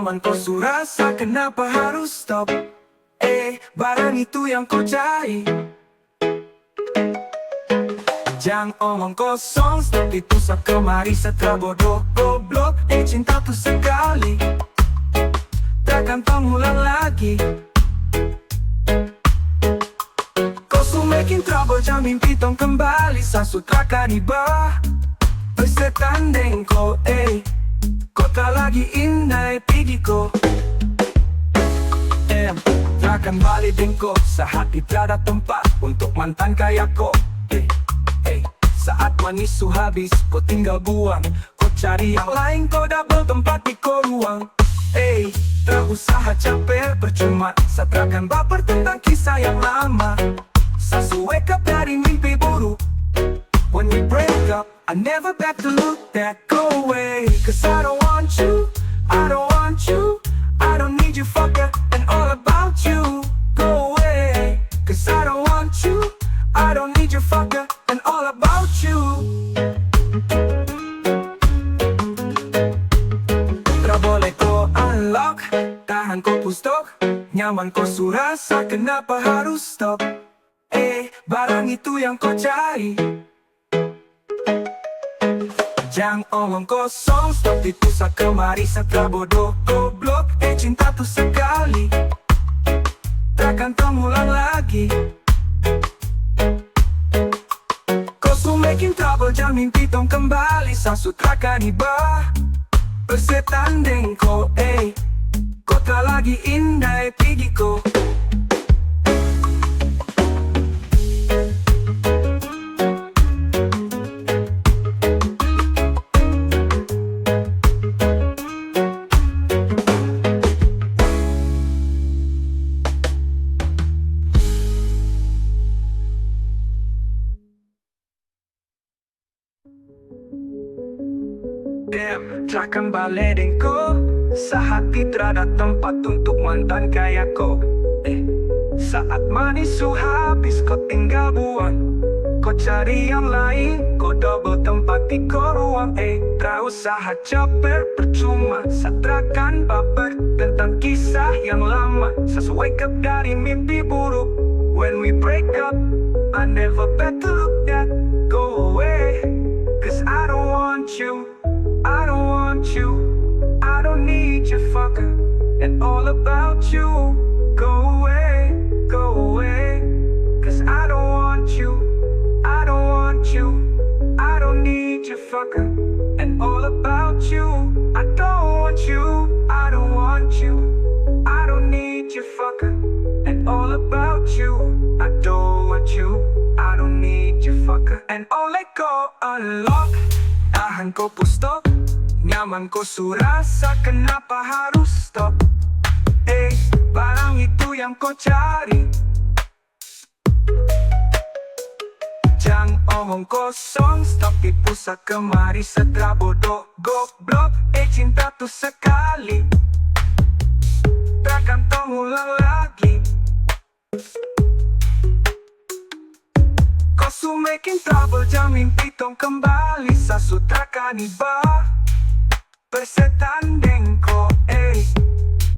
Nyaman kau surasa, kenapa harus stop? Barang itu yang kau cari. Jangan omong kosong, stop di pusat kemari. Setelah bodoh, goblok, cinta tuh sekali, takkan terulang lagi. Kau su making trouble, jangan mimpi tong kembali. Sasutra kanibah, bersetan dengko, kota lagi indah, pigiku. Takkan balik dengko, sehati tiada tempat untuk mantan kayak kau. Saat manis su habis, kau tinggal buang. Kau cari yang lain, kau double tempat di kau ruang. Tak usaha capek, percuma. Satrakan baper tentang kisah yang lama. Sasu wake up dari mimpi buruk. When we break up, I never back to look that. Go away, cause I don't want you, I don't want you, I don't need you fucker, and all about you. Go away, cause I don't want you, I don't need you fucker, and all about you. Tak boleh kau unlock, tahan kau pustok. Nyaman kau surasa, kenapa harus stop? Barang itu yang kau cari. Jangan omong kosong, stop di pusat kemari. Setelah bodoh, goblok, cinta tuh sekali, takkan terulang lagi. Kau su making trouble, jangan mimpi tong kembali. Sasutra kanibah, bersetan dengko, kota lagi indah, pigiku. Takkan balik dengko, sehati terada tempat untuk mantan kayak kau. Saat manis su habis, kau tinggal buang. Kau cari yang lain, kau double tempat di kau ruang. Tak usaha capek, percuma. Satrakan baper tentang kisah yang lama. Sasu wake up dari mimpi buruk. When we break up, I never back to look that. Go away, cause I don't want you, I don't want you, I don't need you fucker, and all about you. Go away, cause I don't want you, I don't want you, I don't need you fucker, and all about you. I don't want you, I don't want you, I don't need you fucker, and all about you. I don't want you, I don't need you fucker, and all let go, unlock. Tahan kau pustok, nyaman kau surasa, kenapa harus stop? Barang itu yang kau cari. Jangan omong kosong, stop di pusat kemari. Setelah bodoh, goblok, cinta tuh sekali, takkan terulang lagi. Kau su making trouble, jangan mimpi tong kembali. Sasutra kanibah, bersetan dengko,